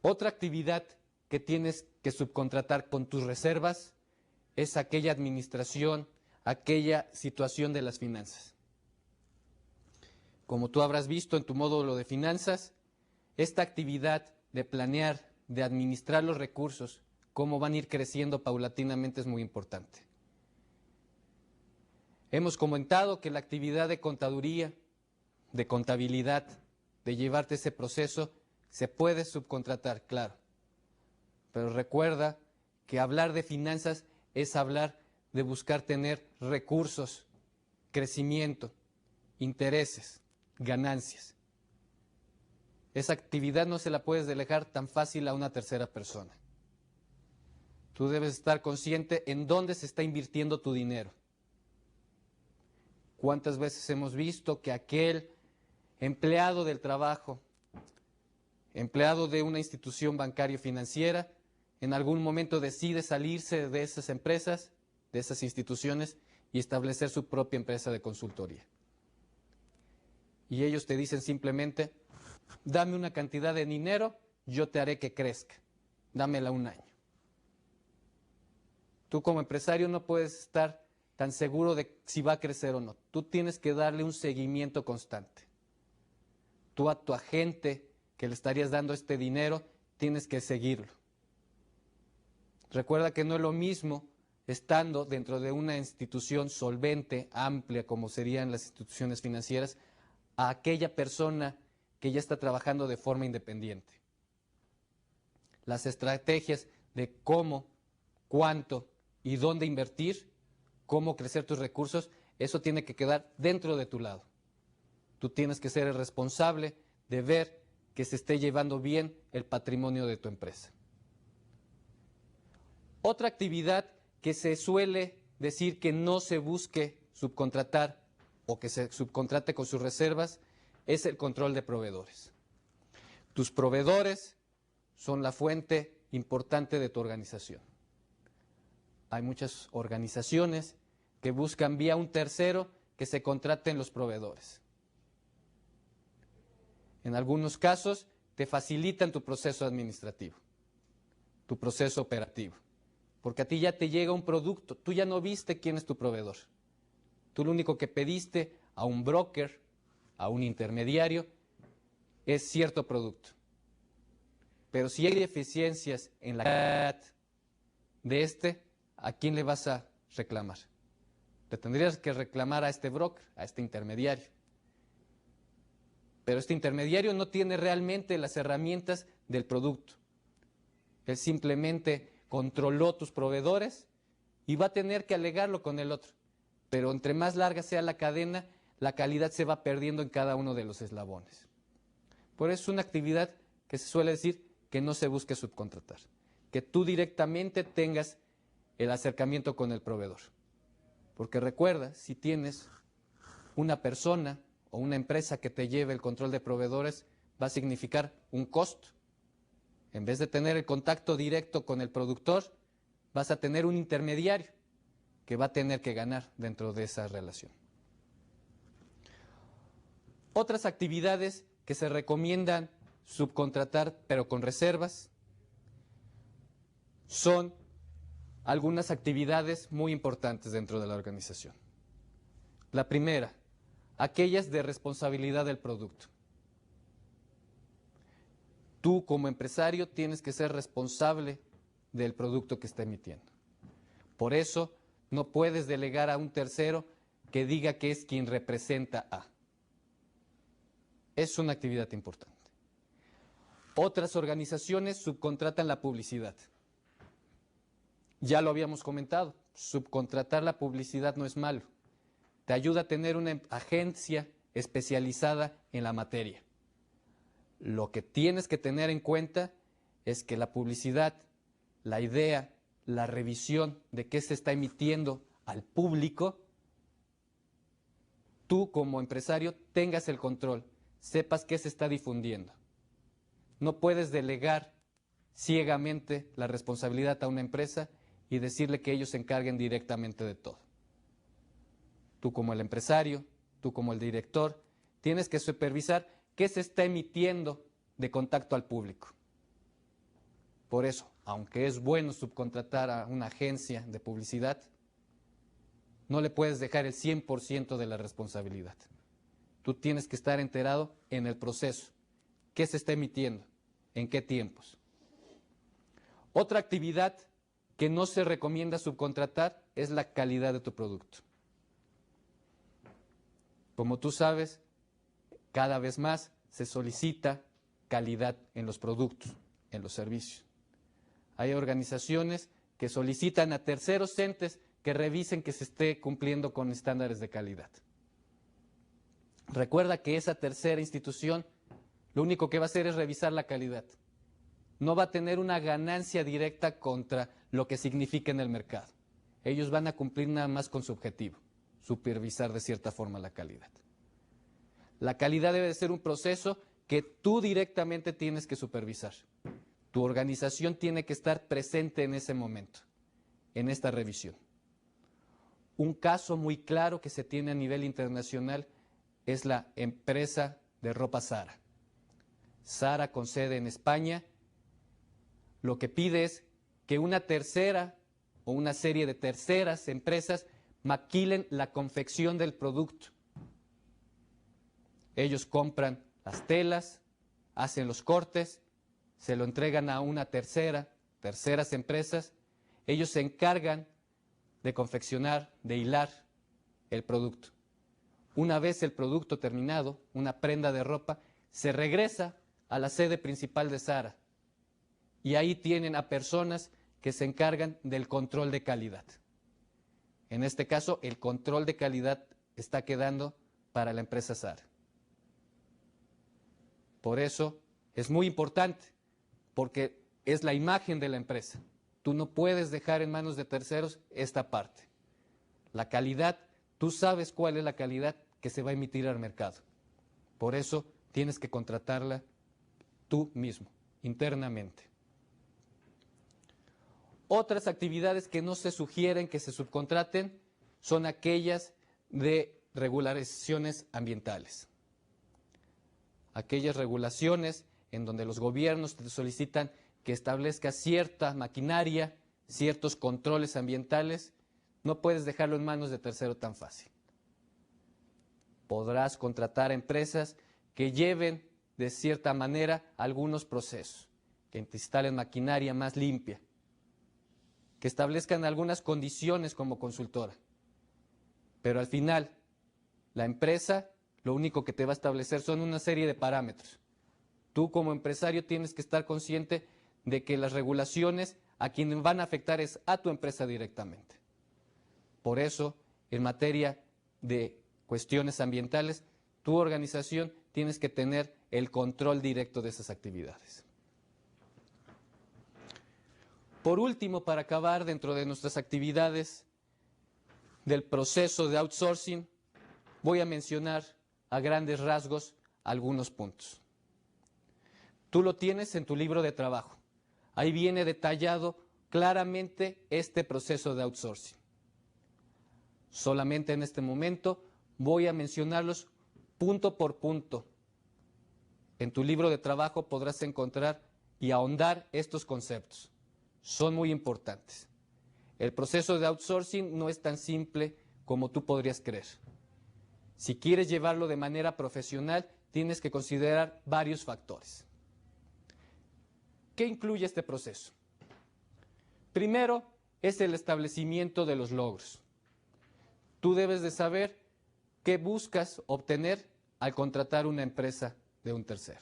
Otra actividad que tienes que subcontratar con tus reservas es aquella administración, aquella situación de las finanzas. Como tú habrás visto en tu módulo de finanzas, esta actividad de planear, de administrar los recursos, cómo van a ir creciendo paulatinamente es muy importante. Hemos comentado que la actividad de contaduría, de contabilidad, de llevarte ese proceso, se puede subcontratar, claro. Pero recuerda que hablar de finanzas es hablar de buscar tener recursos, crecimiento, intereses, ganancias. Esa actividad no se la puedes delegar tan fácil a una tercera persona. Tú debes estar consciente en dónde se está invirtiendo tu dinero. ¿Cuántas veces hemos visto que aquel empleado del trabajo, empleado de una institución bancaria financiera, en algún momento decide salirse de esas empresas, de esas instituciones y establecer su propia empresa de consultoría? Y ellos te dicen simplemente, dame una cantidad de dinero, yo te haré que crezca, dámela un año. Tú como empresario no puedes estar tan seguro de si va a crecer o no. Tú tienes que darle un seguimiento constante. Tú a tu agente que le estarías dando este dinero, tienes que seguirlo. Recuerda que no es lo mismo estando dentro de una institución solvente, amplia, como serían las instituciones financieras, a aquella persona que ya está trabajando de forma independiente. Las estrategias de cómo, cuánto y dónde invertir, cómo crecer tus recursos, eso tiene que quedar dentro de tu lado. Tú tienes que ser el responsable de ver que se esté llevando bien el patrimonio de tu empresa. Otra actividad que se suele decir que no se busque subcontratar o que se subcontrate con sus reservas es el control de proveedores. Tus proveedores son la fuente importante de tu organización. Hay muchas organizaciones que buscan vía un tercero que se contraten los proveedores. En algunos casos te facilitan tu proceso administrativo, tu proceso operativo, porque a ti ya te llega un producto, tú ya no viste quién es tu proveedor. Tú lo único que pediste a un broker, a un intermediario, es cierto producto. Pero si hay deficiencias en la calidad de ¿a quién le vas a reclamar? Le tendrías que reclamar a este broker, a este intermediario. Pero este intermediario no tiene realmente las herramientas del producto. Él simplemente controló tus proveedores y va a tener que alegarlo con el otro. Pero entre más larga sea la cadena, la calidad se va perdiendo en cada uno de los eslabones. Por eso es una actividad que se suele decir que no se busque subcontratar, que tú directamente tengas el acercamiento con el proveedor. Porque recuerda, si tienes una persona o una empresa que te lleve el control de proveedores, va a significar un costo. En vez de tener el contacto directo con el productor, vas a tener un intermediario que va a tener que ganar dentro de esa relación. Otras actividades que se recomiendan subcontratar, pero con reservas, son algunas actividades muy importantes dentro de la organización. La primera, aquellas de responsabilidad del producto. Tú como empresario tienes que ser responsable del producto que está emitiendo. Por eso no puedes delegar a un tercero que diga que es quien representa a. Es una actividad importante. Otras organizaciones subcontratan la publicidad. Ya lo habíamos comentado, subcontratar la publicidad no es malo. Te ayuda a tener una agencia especializada en la materia. Lo que tienes que tener en cuenta es que la publicidad, la idea, la revisión de qué se está emitiendo al público, tú como empresario tengas el control, sepas qué se está difundiendo. No puedes delegar ciegamente la responsabilidad a una empresa y decirle que ellos se encarguen directamente de todo. Tú como el empresario, tú como el director, tienes que supervisar qué se está emitiendo de contacto al público. Por eso, aunque es bueno subcontratar a una agencia de publicidad, no le puedes dejar el 100% de la responsabilidad. Tú tienes que estar enterado en el proceso. ¿Qué se está emitiendo? ¿En qué tiempos? Otra actividad que no se recomienda subcontratar es la calidad de tu producto. Como tú sabes, cada vez más se solicita calidad en los productos, en los servicios. Hay organizaciones que solicitan a terceros entes que revisen que se esté cumpliendo con estándares de calidad. Recuerda que esa tercera institución lo único que va a hacer es revisar la calidad. No va a tener una ganancia directa contra lo que significa en el mercado. Ellos van a cumplir nada más con su objetivo, supervisar de cierta forma la calidad. La calidad debe de ser un proceso que tú directamente tienes que supervisar. Tu organización tiene que estar presente en ese momento, en esta revisión. Un caso muy claro que se tiene a nivel internacional es la empresa de ropa Zara. Zara, con sede en España, lo que pide es que una tercera o una serie de terceras empresas maquilen la confección del producto. Ellos compran las telas, hacen los cortes, se lo entregan a una terceras empresas. Ellos se encargan de confeccionar, de hilar el producto. Una vez el producto terminado, una prenda de ropa, se regresa a la sede principal de Zara. Y ahí tienen a personas que se encargan del control de calidad. En este caso, el control de calidad está quedando para la empresa SAR. Por eso es muy importante, porque es la imagen de la empresa. Tú no puedes dejar en manos de terceros esta parte. La calidad, tú sabes cuál es la calidad que se va a emitir al mercado. Por eso tienes que contratarla tú mismo, internamente. Otras actividades que no se sugieren que se subcontraten son aquellas de regularizaciones ambientales. Aquellas regulaciones en donde los gobiernos te solicitan que establezcas cierta maquinaria, ciertos controles ambientales, no puedes dejarlo en manos de tercero tan fácil. Podrás contratar empresas que lleven de cierta manera algunos procesos, que te instalen maquinaria más limpia, que establezcan algunas condiciones como consultora. Pero al final, la empresa lo único que te va a establecer son una serie de parámetros. Tú como empresario tienes que estar consciente de que las regulaciones a quienes van a afectar es a tu empresa directamente. Por eso, en materia de cuestiones ambientales, tu organización tienes que tener el control directo de esas actividades. Por último, para acabar dentro de nuestras actividades del proceso de outsourcing, voy a mencionar a grandes rasgos algunos puntos. Tú lo tienes en tu libro de trabajo. Ahí viene detallado claramente este proceso de outsourcing. Solamente en este momento voy a mencionarlos punto por punto. En tu libro de trabajo podrás encontrar y ahondar estos conceptos. Son muy importantes. El proceso de outsourcing no es tan simple como tú podrías creer. Si quieres llevarlo de manera profesional, tienes que considerar varios factores. ¿Qué incluye este proceso? Primero, es el establecimiento de los logros. Tú debes de saber qué buscas obtener al contratar una empresa de un tercero.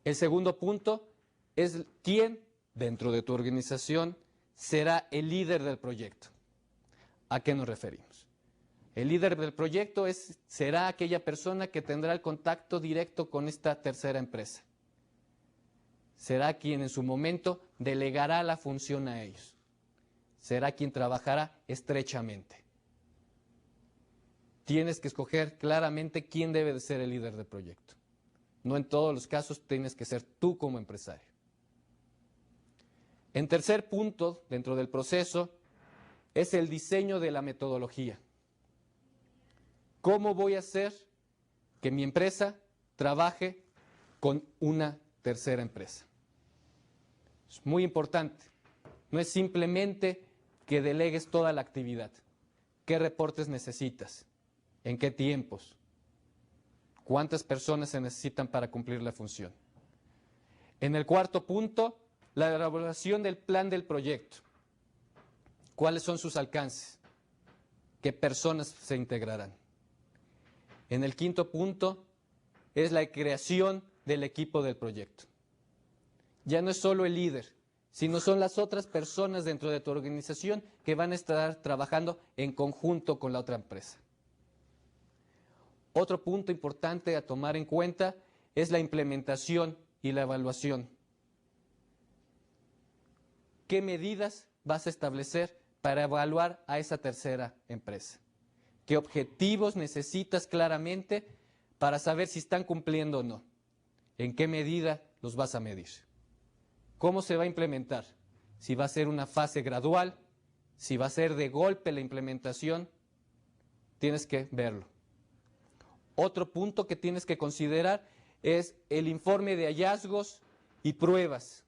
El segundo punto es quién dentro de tu organización será el líder del proyecto. ¿A qué nos referimos? El líder del proyecto será aquella persona que tendrá el contacto directo con esta tercera empresa. Será quien en su momento delegará la función a ellos. Será quien trabajará estrechamente. Tienes que escoger claramente quién debe de ser el líder del proyecto. No en todos los casos tienes que ser tú como empresario. En tercer punto, dentro del proceso, es el diseño de la metodología. ¿Cómo voy a hacer que mi empresa trabaje con una tercera empresa? Es muy importante. No es simplemente que delegues toda la actividad. ¿Qué reportes necesitas? ¿En qué tiempos? ¿Cuántas personas se necesitan para cumplir la función? En el cuarto punto, la elaboración del plan del proyecto. ¿Cuáles son sus alcances? ¿Qué personas se integrarán? En el quinto punto, es la creación del equipo del proyecto. Ya no es solo el líder, sino son las otras personas dentro de tu organización que van a estar trabajando en conjunto con la otra empresa. Otro punto importante a tomar en cuenta es la implementación y la evaluación. ¿Qué medidas vas a establecer para evaluar a esa tercera empresa? ¿Qué objetivos necesitas claramente para saber si están cumpliendo o no? ¿En qué medida los vas a medir? ¿Cómo se va a implementar? Si va a ser una fase gradual, si va a ser de golpe la implementación, tienes que verlo. Otro punto que tienes que considerar es el informe de hallazgos y pruebas.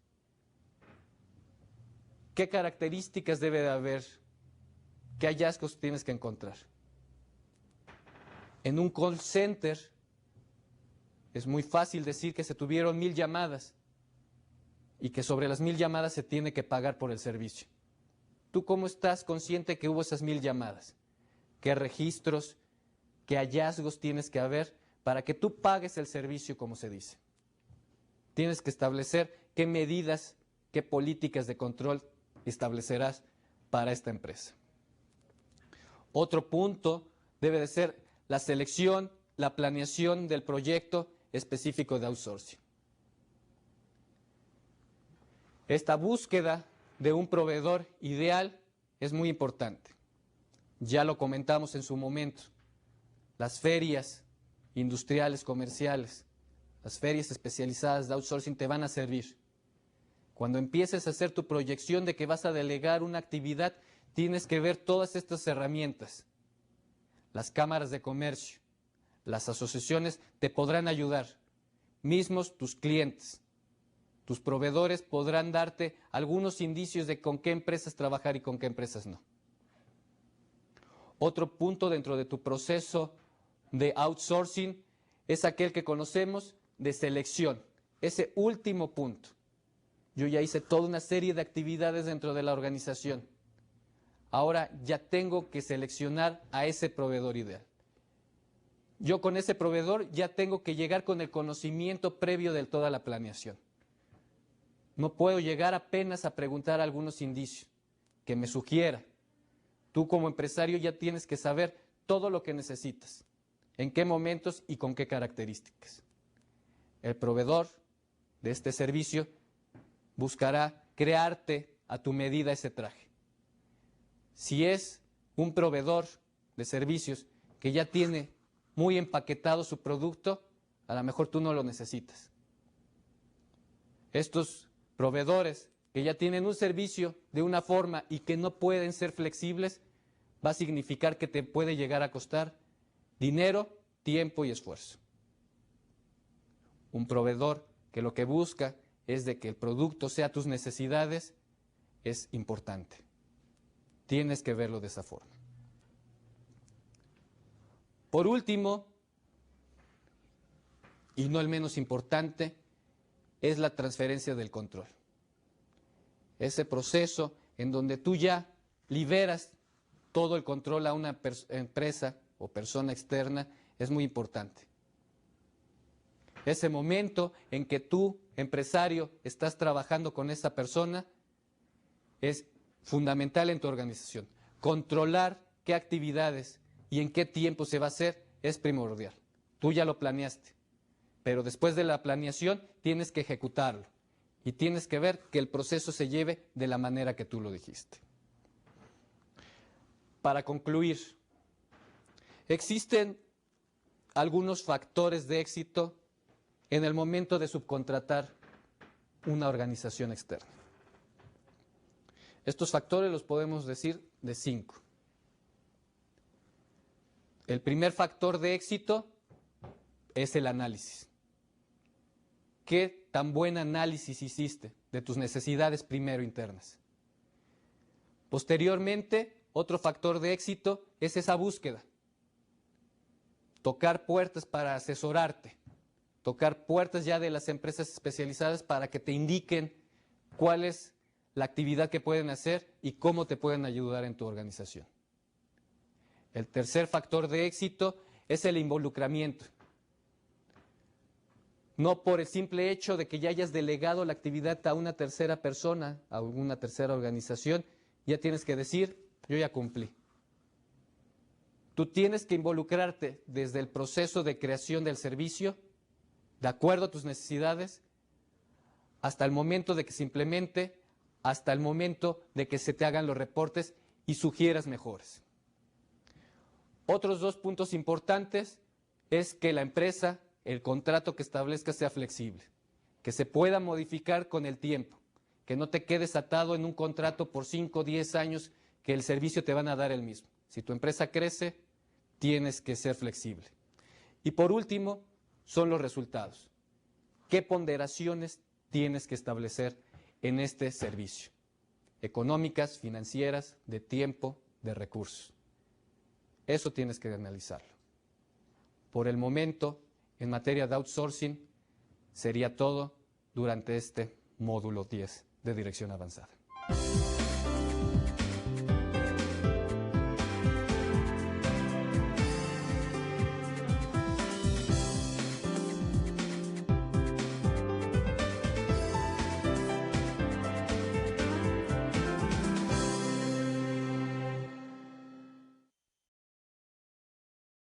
¿Qué características debe de haber? ¿Qué hallazgos tienes que encontrar? En un call center es muy fácil decir que se tuvieron 1000 llamadas y que sobre las 1000 llamadas se tiene que pagar por el servicio. ¿Tú cómo estás consciente que hubo esas 1000 llamadas? ¿Qué registros, qué hallazgos tienes que haber para que tú pagues el servicio como se dice? Tienes que establecer qué medidas, qué políticas de control establecerás para esta empresa. Otro punto debe de ser la selección, la planeación del proyecto específico de outsourcing. Esta búsqueda de un proveedor ideal es muy importante. Ya lo comentamos en su momento. Las ferias industriales, comerciales, las ferias especializadas de outsourcing te van a servir. Cuando empieces a hacer tu proyección de que vas a delegar una actividad, tienes que ver todas estas herramientas. Las cámaras de comercio, las asociaciones te podrán ayudar, mismos tus clientes. Tus proveedores podrán darte algunos indicios de con qué empresas trabajar y con qué empresas no. Otro punto dentro de tu proceso de outsourcing es aquel que conocemos de selección, ese último punto. Yo ya hice toda una serie de actividades dentro de la organización. Ahora ya tengo que seleccionar a ese proveedor ideal. Yo con ese proveedor ya tengo que llegar con el conocimiento previo de toda la planeación. No puedo llegar apenas a preguntar algunos indicios que me sugiera. Tú como empresario ya tienes que saber todo lo que necesitas, en qué momentos y con qué características. El proveedor de este servicio buscará crearte a tu medida ese traje. Si es un proveedor de servicios que ya tiene muy empaquetado su producto, a lo mejor tú no lo necesitas. Estos proveedores que ya tienen un servicio de una forma y que no pueden ser flexibles, va a significar que te puede llegar a costar dinero, tiempo y esfuerzo. Un proveedor que lo que busca es de que el producto sea tus necesidades es importante. Tienes que verlo de esa forma. Por último, y no el menos importante, es la transferencia del control. Ese proceso en donde tú ya liberas todo el control a una empresa o persona externa es muy importante. Ese momento en que tú, empresario, estás trabajando con esa persona es fundamental en tu organización. Controlar qué actividades y en qué tiempo se va a hacer es primordial. Tú ya lo planeaste. Pero después de la planeación tienes que ejecutarlo y tienes que ver que el proceso se lleve de la manera que tú lo dijiste. Para concluir, existen algunos factores de éxito en el momento de subcontratar una organización externa. Estos factores los podemos decir de 5. El primer factor de éxito es el análisis. ¿Qué tan buen análisis hiciste de tus necesidades primero internas? Posteriormente, otro factor de éxito es esa búsqueda. Tocar puertas para asesorarte. Tocar puertas ya de las empresas especializadas para que te indiquen cuál es la actividad que pueden hacer y cómo te pueden ayudar en tu organización. El tercer factor de éxito es el involucramiento. No por el simple hecho de que ya hayas delegado la actividad a una tercera persona, a una tercera organización, ya tienes que decir, yo ya cumplí. Tú tienes que involucrarte desde el proceso de creación del servicio, de acuerdo a tus necesidades, hasta el momento de que se implemente, hasta el momento de que se te hagan los reportes y sugieras mejoras. Otros 2 puntos importantes es que la empresa, el contrato que establezca sea flexible, que se pueda modificar con el tiempo, que no te quedes atado en un contrato por 5 o 10 años que el servicio te van a dar el mismo. Si tu empresa crece, tienes que ser flexible. Y por último, son los resultados. ¿Qué ponderaciones tienes que establecer en este servicio? Económicas, financieras, de tiempo, de recursos. Eso tienes que analizarlo. Por el momento, en materia de outsourcing, sería todo durante este módulo 10 de dirección avanzada.